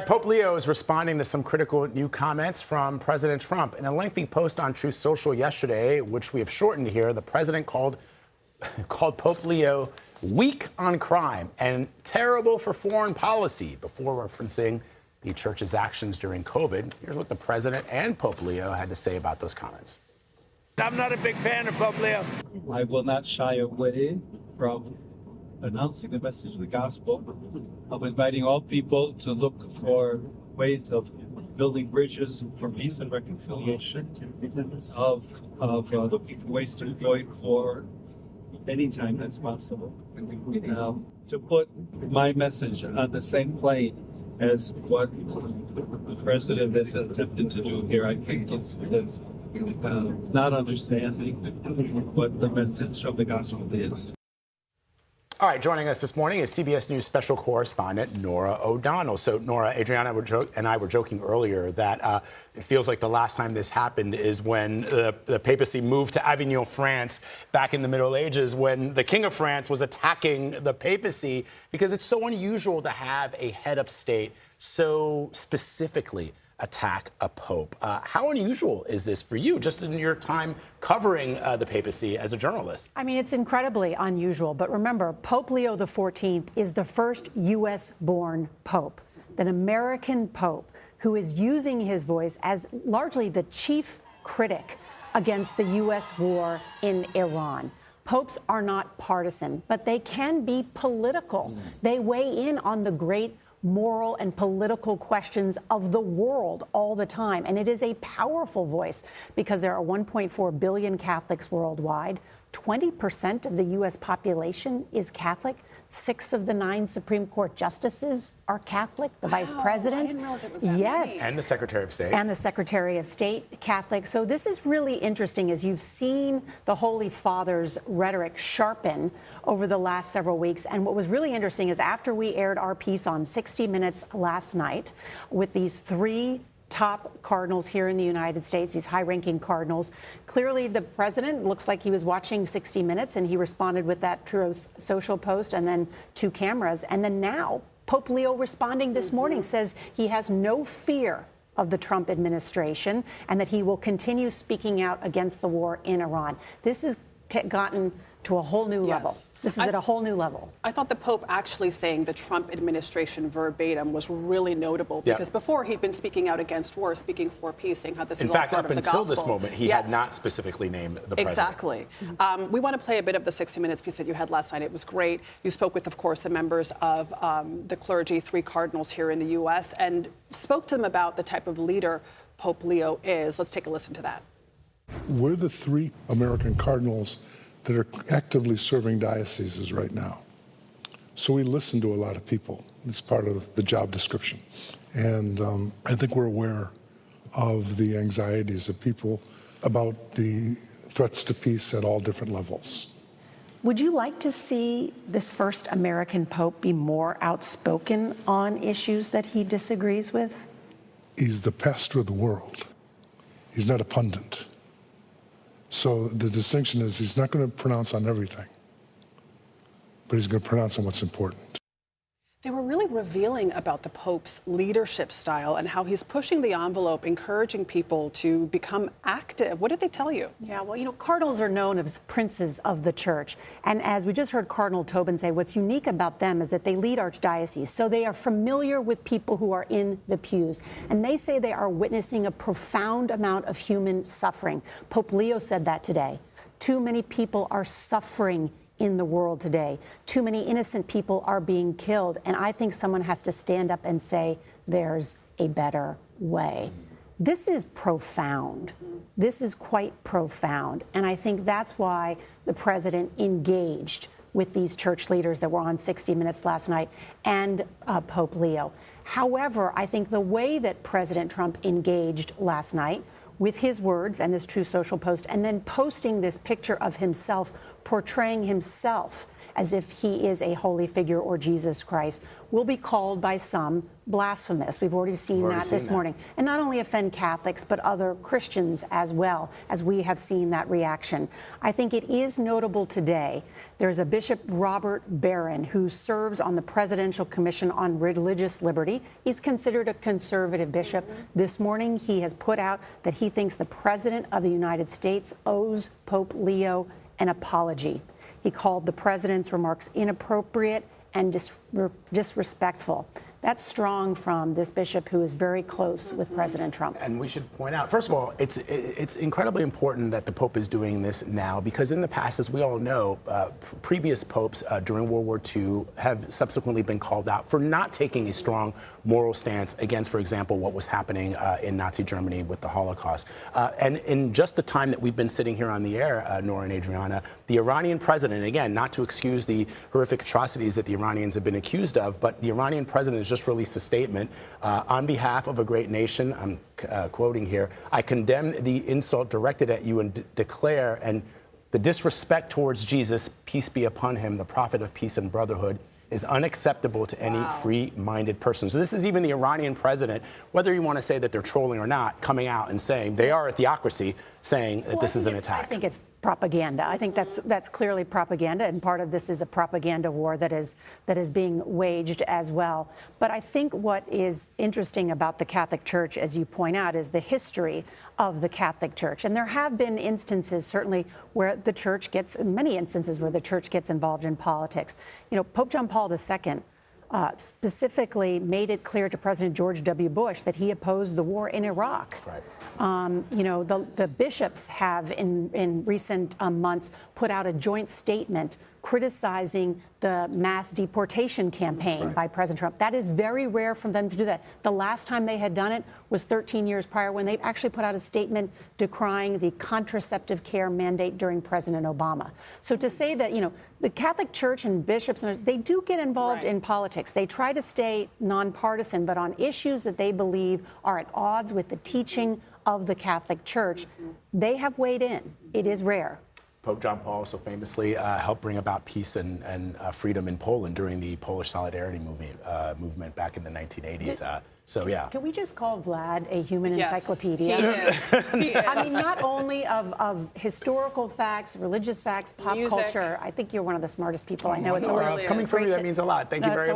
Pope Leo is responding to some critical new comments from President Trump. In a lengthy post on Truth Social yesterday, which we have shortened here, the president called Pope Leo weak on crime and terrible for foreign policy before referencing the church's actions during COVID. Here's what the president and Pope Leo had to say about those comments. I'm not a big fan of Pope Leo. I will not shy away from announcing the message of the gospel, of inviting all people to look for ways of building bridges for peace and reconciliation, of looking for ways to avoid war anytime that's possible. To put my message on the same plane as what the president has attempted to do here, I think is not understanding what the message of the gospel is. All right, joining us this morning is CBS News special correspondent Norah O'Donnell. So, Norah, Adriana and I were joking earlier that it feels like the last time this happened is when the papacy moved to Avignon, France, back in the Middle Ages, when the King of France was attacking the papacy, because it's so unusual to have a head of state so specifically attack a pope. How unusual is this for you, just in your time covering the papacy as a journalist? I mean, it's incredibly unusual. But remember, Pope Leo XIV is the first U.S.-born pope, an American pope who is using his voice as largely the chief critic against the U.S. war in Iran. Popes are not partisan, but they can be political. They weigh in on the great moral and political questions of the world all the time. And it is a powerful voice because there are 1.4 billion Catholics worldwide. 20% of the U.S. population is Catholic. 6 of the 9 Supreme Court justices are Catholic. The vice president. I didn't realize it was that yes. many. And the Secretary of State. And the Secretary of State, Catholic. So this is really interesting as you've seen the Holy Father's rhetoric sharpen over the last several weeks. And what was really interesting is after we aired our piece on 60 Minutes last night with these 3 top cardinals here in the United States, these high-ranking cardinals. Clearly, the president looks like he was watching 60 Minutes, and he responded with that Truth Social post and then 2 cameras. And then now, Pope Leo responding this morning says he has no fear of the Trump administration and that he will continue speaking out against the war in Iran. This has gotten to a whole new level. This is at a whole new level. I thought the Pope actually saying the Trump administration verbatim was really notable because before he'd been speaking out against war, speaking for peace, saying how this is all part of the gospel. In fact, up until this moment, he had not specifically named the president. Exactly. We want to play a bit of the 60 Minutes piece that you had last night. It was great. You spoke with, of course, the members of the clergy, 3 cardinals here in the U.S., and spoke to them about the type of leader Pope Leo is. Let's take a listen to that. We're the 3 American cardinals that are actively serving dioceses right now. So we listen to a lot of people. It's part of the job description. And I think we're aware of the anxieties of people about the threats to peace at all different levels. Would you like to see this first American pope be more outspoken on issues that he disagrees with? He's the pastor of the world. He's not a pundit. So the distinction is he's not going to pronounce on everything, but he's going to pronounce on what's important. They were really revealing about the Pope's leadership style and how he's pushing the envelope, encouraging people to become active. What did they tell you? Yeah, well, you know, cardinals are known as princes of the church. And as we just heard Cardinal Tobin say, what's unique about them is that they lead archdioceses. So they are familiar with people who are in the pews. And they say they are witnessing a profound amount of human suffering. Pope Leo said that today. Too many people are suffering in the world today. Too many innocent people are being killed. And I think someone has to stand up and say, there's a better way. This is profound. This is quite profound. And I think that's why the president engaged with these church leaders that were on 60 Minutes last night and Pope Leo. However, I think the way that President Trump engaged last night with his words and this Truth Social post, and then posting this picture of himself, portraying himself as if he is a holy figure or Jesus Christ, will be called by some blasphemous. We've already seen that this morning. And not only offend Catholics, but other Christians as well, as we have seen that reaction. I think it is notable today. There's a Bishop Robert Barron who serves on the Presidential Commission on Religious Liberty. He's considered a conservative bishop. This morning, he has put out that he thinks the President of the United States owes Pope Leo an apology. He called the president's remarks inappropriate and disrespectful. That's strong from this bishop who is very close with President Trump. And we should point out, first of all, it's incredibly important that the Pope is doing this now, because in the past, as we all know, previous popes during World War II have subsequently been called out for not taking a strong moral stance against, for example, what was happening in Nazi Germany with the Holocaust. And in just the time that we've been sitting here on the air, Nora and Adriana, the Iranian president, again, not to excuse the horrific atrocities that the Iranians have been accused of, but the Iranian president has just released a statement on behalf of a great nation. I'm quoting here: "I condemn the insult directed at you and declare and the disrespect towards Jesus, peace be upon him, the prophet of peace and brotherhood, is unacceptable to any free-minded person." So this is even the Iranian president, whether you want to say that they're trolling or not, coming out and saying they are a theocracy, saying that this is an attack. I think it's propaganda. I think that's clearly propaganda, and part of this is a propaganda war that is being waged as well. But I think what is interesting about the Catholic Church, as you point out, is the history of the Catholic Church. And there have been instances, certainly, where the church gets, many instances where the church gets involved in politics. You know, Pope John Paul II specifically made it clear to President George W. Bush that he opposed the war in Iraq. Right. You know, the bishops have in recent months put out a joint statement criticizing the mass deportation campaign by President Trump. That is very rare for them to do that. The last time they had done it was 13 years prior, when they actually put out a statement decrying the contraceptive care mandate during President Obama. So to say that, you know, the Catholic Church and bishops, they do get involved in politics. They try to stay nonpartisan, but on issues that they believe are at odds with the teaching of the Catholic Church, they have weighed in. It is rare. Pope John Paul also famously helped bring about peace and freedom in Poland during the Polish Solidarity movement back in the 1980s. So, yeah. Can we just call Vlad a human encyclopedia? He is. I mean, not only of historical facts, religious facts, pop Music. culture. I think you're one of the smartest people I know. It's Nora, always coming from you, great that means a lot. Thank you very much.